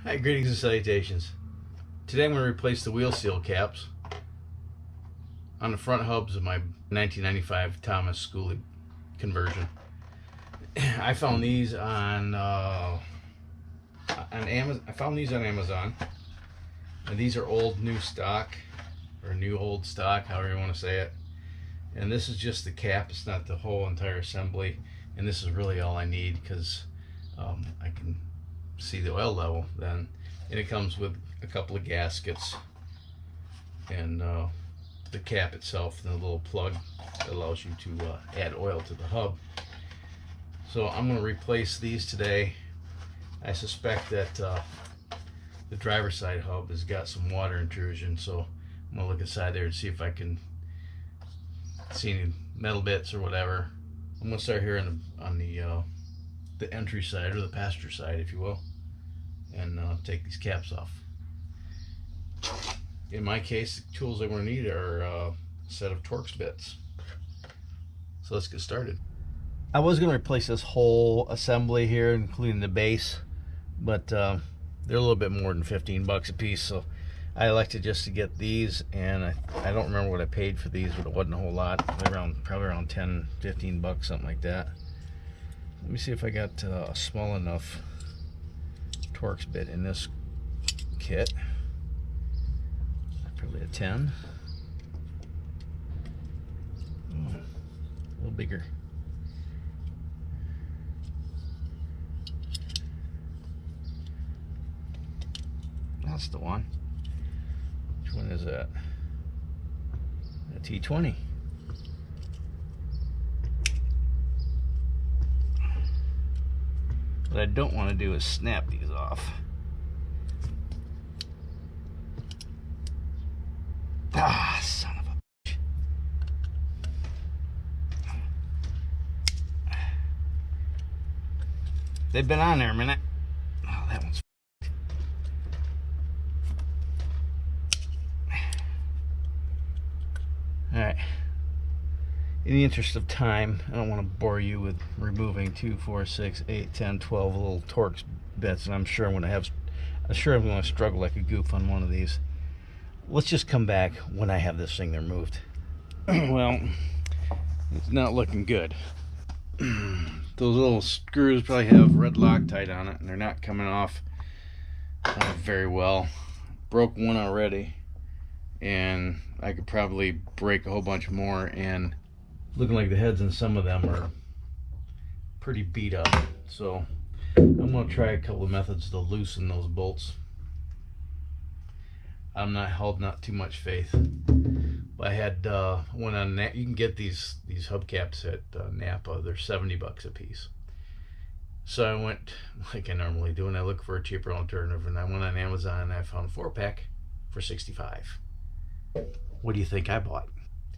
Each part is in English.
Hi, greetings and salutations. Today I'm going to replace the wheel seal caps on the front hubs of my 1995 Thomas Schooley conversion. I found these on Amazon. And these are old new stock, or new old stock, however you want to say it. And this is just the cap. It's not the whole entire assembly. And this is really all I need because I can see the oil level then. And it comes with a couple of gaskets and the cap itself and the little plug that allows you to add oil to the hub. So I'm going to replace these today. I suspect that the driver's side hub has got some water intrusion, so I'm going to look inside there and see if I can see any metal bits or whatever. I'm going to start here on the entry side, or the passenger side, if you will, and take these caps off. In my case, the tools I'm going to need are a set of Torx bits. So let's get started. I was going to replace this whole assembly here, including the base, but they're a little bit more than 15 bucks a piece, so I elected just to get these. And I don't remember what I paid for these, but it wasn't a whole lot. Probably around 10, 15 bucks, something like that. Let me see if I got a small enough Torx bit in this kit. Probably a 10. Oh, a little bigger. That's the one. Which one is that? A T20. What I don't want to do is snap these off. Ah, son of a bitch. They've been on there a minute. Oh, that one's alright. In the interest of time, I don't want to bore you with removing 2, 4, 6, 8, 10, 12 little Torx bits, and I'm sure I'm going to struggle like a goof on one of these. Let's just come back when I have this thing removed. Well, it's not looking good. Those little screws probably have red Loctite on it, and they're not coming off very well. Broke one already, and I could probably break a whole bunch more, and looking like the heads in some of them are pretty beat up. So I'm going to try a couple of methods to loosen those bolts. I'm not holding out too much faith. I had went on you can get these hubcaps at Napa. They're 70 bucks a piece. So I went like I normally do, and I look for a cheaper alternative, and I went on Amazon and I found a 4-pack for 65. What do you think I bought?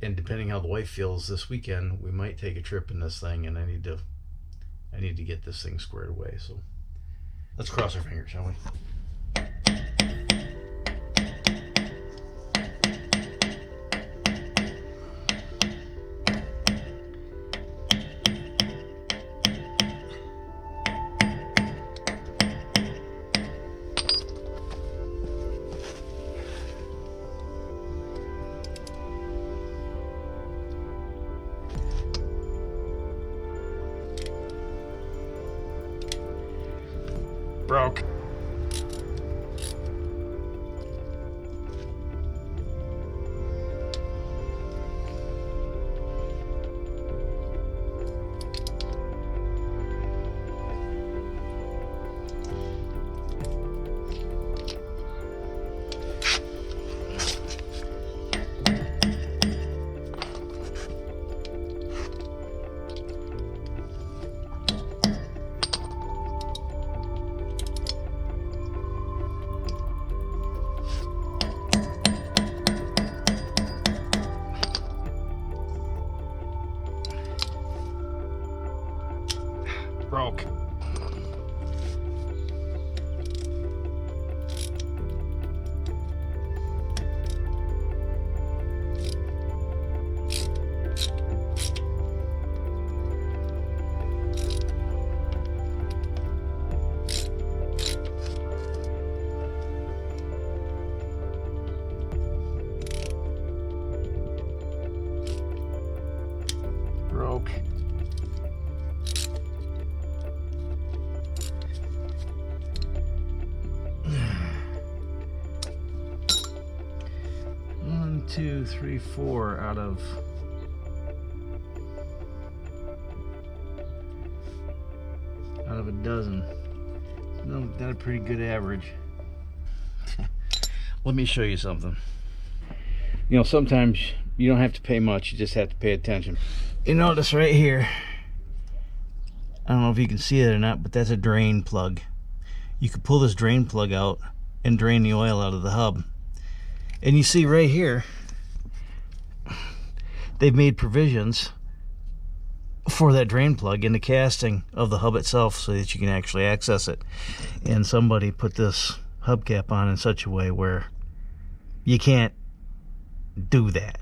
And depending how the wife feels this weekend, we might take a trip in this thing, and I need to get this thing squared away. So let's cross our fingers, shall we? Broke. Broke. 2, 3, 4 out of a dozen. Not a pretty good average. Let me show you something. You know, sometimes you don't have to pay much, you just have to pay attention. You notice right here, I don't know if you can see it or not, but that's a drain plug. You could pull this drain plug out and drain the oil out of the hub. And you see right here, they've made provisions for that drain plug in the casting of the hub itself so that you can actually access it. And somebody put this hubcap on in such a way where you can't do that.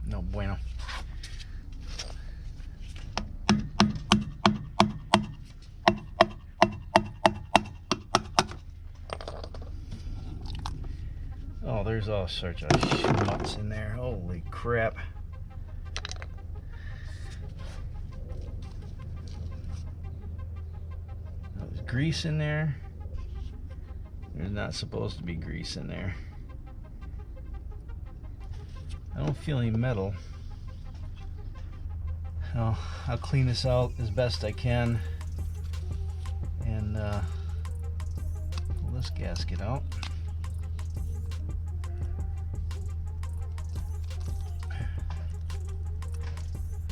No bueno. Oh, there's all sorts of schmutz in there. Holy crap. There's grease in there. There's not supposed to be grease in there. I don't feel any metal. I'll clean this out as best I can and pull this gasket out.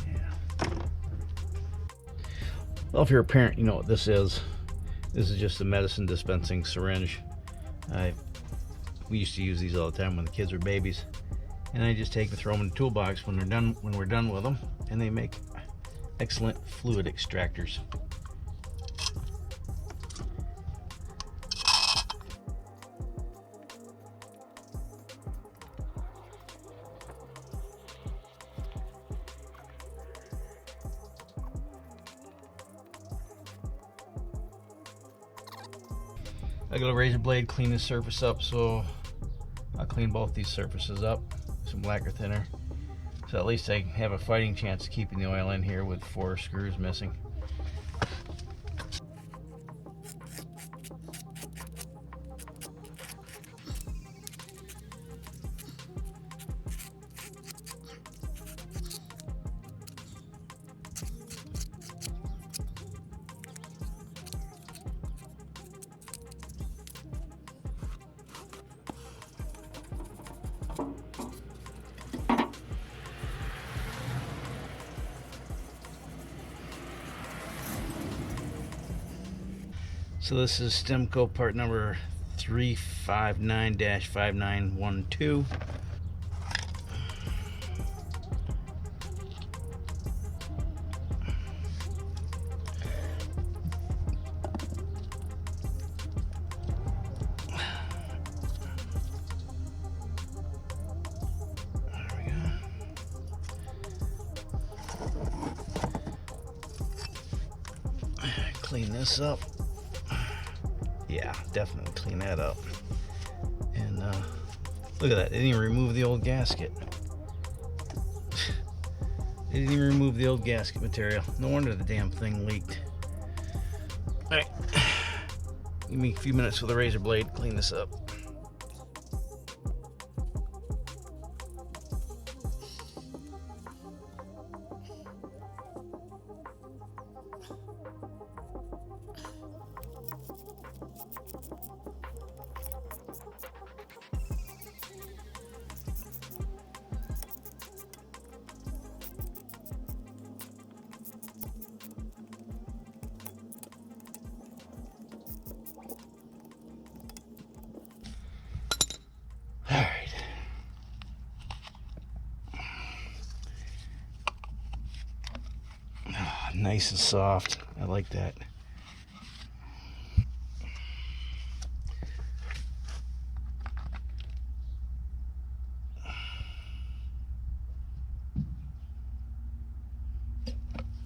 Yeah. Well, if you're a parent, you know what this is. This is just a medicine dispensing syringe. We used to use these all the time when the kids were babies. And I just take and throw them in the toolbox when we're done with them, and they make excellent fluid extractors. I got a razor blade, clean this surface up, so I'll clean both these surfaces up. Some lacquer thinner, so at least I have a fighting chance of keeping the oil in here with 4 screws missing. So this is Stemco part number 359-5912. There we go. Clean this up. Yeah, definitely clean that up. And look at that, they didn't even remove the old gasket. They didn't even remove the old gasket material. No wonder the damn thing leaked. Alright, give me a few minutes with a razor blade to clean this up. Nice and soft. I like that.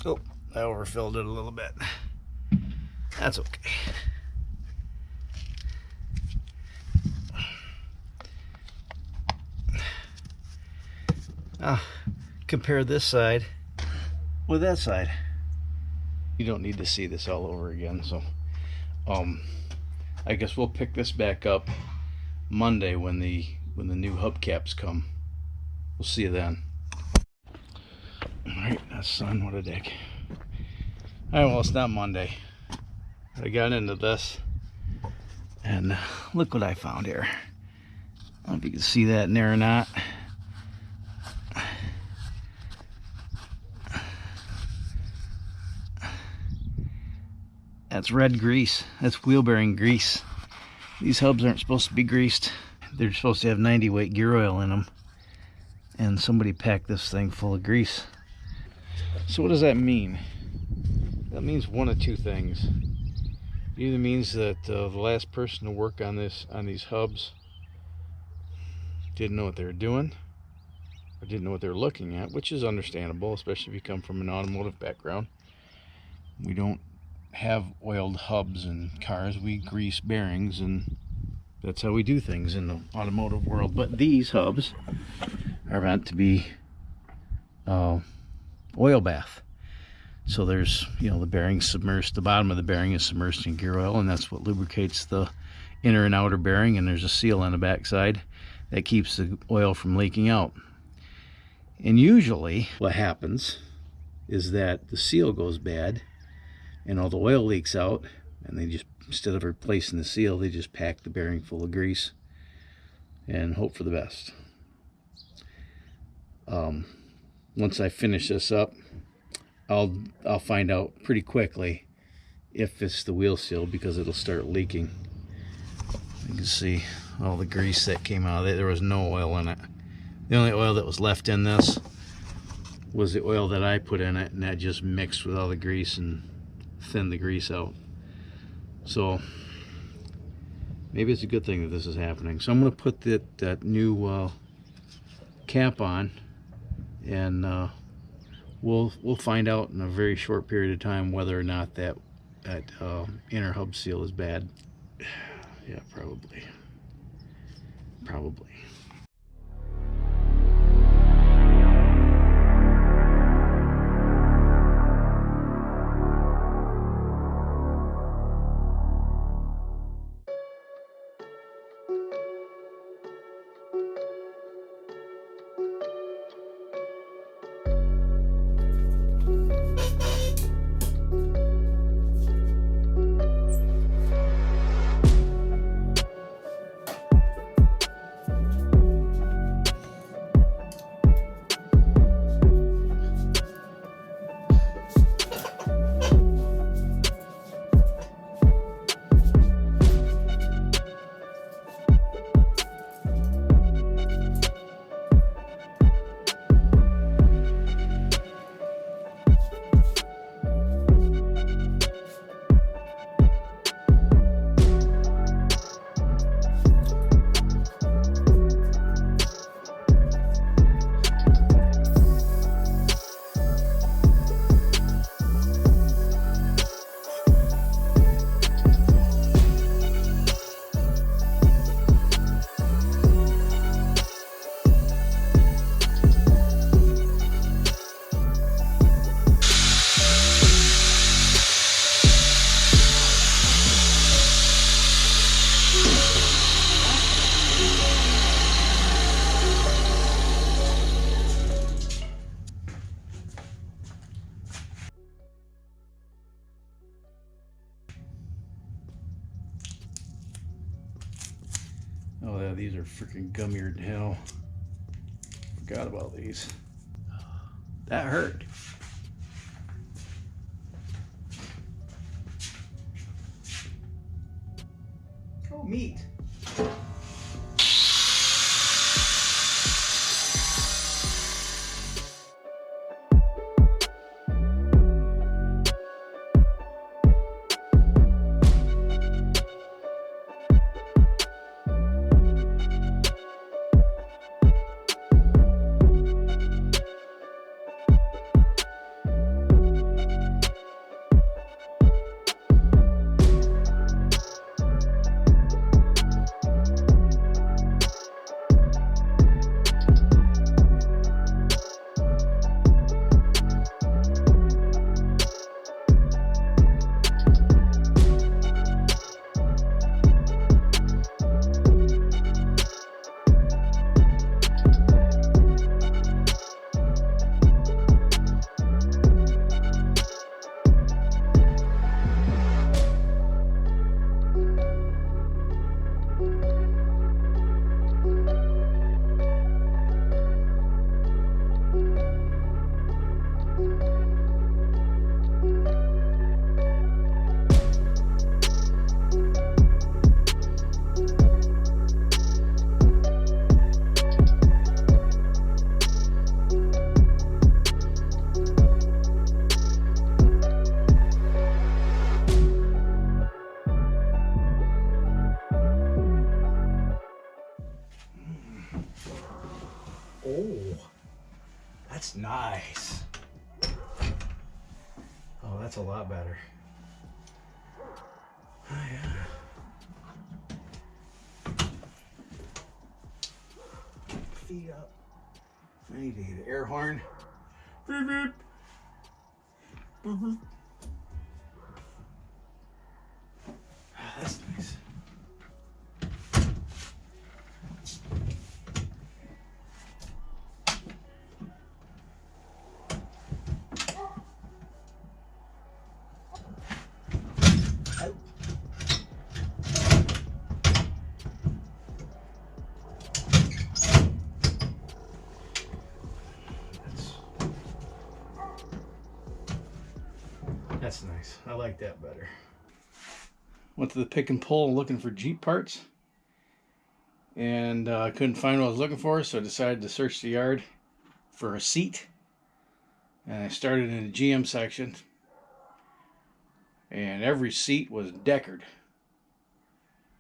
Oh, I overfilled it a little bit. That's okay. Now, compare this side with that side. You don't need to see this all over again, so I guess we'll pick this back up Monday when the new hubcaps come. We'll see you then. Alright, that's sun, what a dick. Alright, well, it's not Monday. I got into this, and look what I found here. I don't know if you can see that in there or not. That's red grease. That's wheel bearing grease. These hubs aren't supposed to be greased. They're supposed to have 90 weight gear oil in them. And somebody packed this thing full of grease. So what does that mean? That means one of two things. It either means that the last person to work on these hubs didn't know what they were doing, or didn't know what they were looking at, which is understandable, especially if you come from an automotive background. We don't have oiled hubs in cars. We grease bearings, and that's how we do things in the automotive world. But these hubs are meant to be oil bath. So there's, you know, the bearing's submerged, the bottom of the bearing is submerged in gear oil, and that's what lubricates the inner and outer bearing, and there's a seal on the backside that keeps the oil from leaking out. And usually what happens is that the seal goes bad and all the oil leaks out, and they just, instead of replacing the seal, they just pack the bearing full of grease and hope for the best. Once I finish this up, I'll find out pretty quickly if it's the wheel seal, because it'll start leaking. You can see all the grease that came out of it. There was no oil in it. The only oil that was left in this was the oil that I put in it, and that just mixed with all the grease and thinned the grease out. So maybe it's a good thing that this is happening. So I'm going to put that new cap on, and we'll find out in a very short period of time whether or not that inner hub seal is bad. Yeah, probably. Oh yeah, these are freaking gummier than hell. Forgot about these. That hurt. Oh, meat. Nice. Oh, that's a lot better. Oh, yeah. Feet up. I need to get an air horn. Beep, beep. Mm-hmm. Ah, that's nice. That's nice. I like that better. Went to the pick and pull looking for Jeep parts. And I couldn't find what I was looking for, so I decided to search the yard for a seat. And I started in the GM section. And every seat was deckered.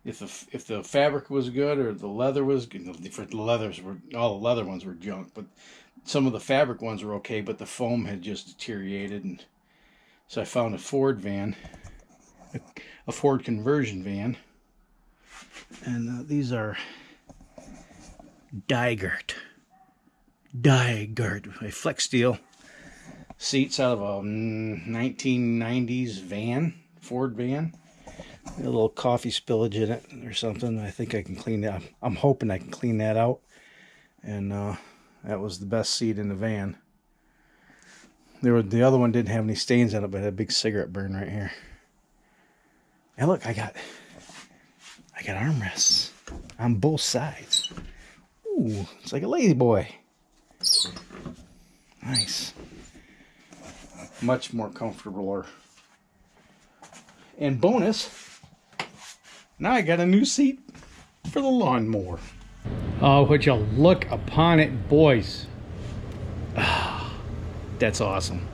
If the fabric was good or the leather was good, all the leather ones were junk, but some of the fabric ones were okay, but the foam had just deteriorated. And so I found a Ford van, a Ford conversion van, and these are Dygert Flex Steel seats out of a 1990s van, Ford van. A little coffee spillage in it or something. I think I can clean that. I'm hoping I can clean that out. And that was the best seat in the van. The other one didn't have any stains on it, but it had a big cigarette burn right here. And look, I got armrests on both sides. Ooh, it's like a lazy boy. Nice. Much more comfortable. And bonus, now I got a new seat for the lawnmower. Oh, would you look upon it, boys. That's awesome.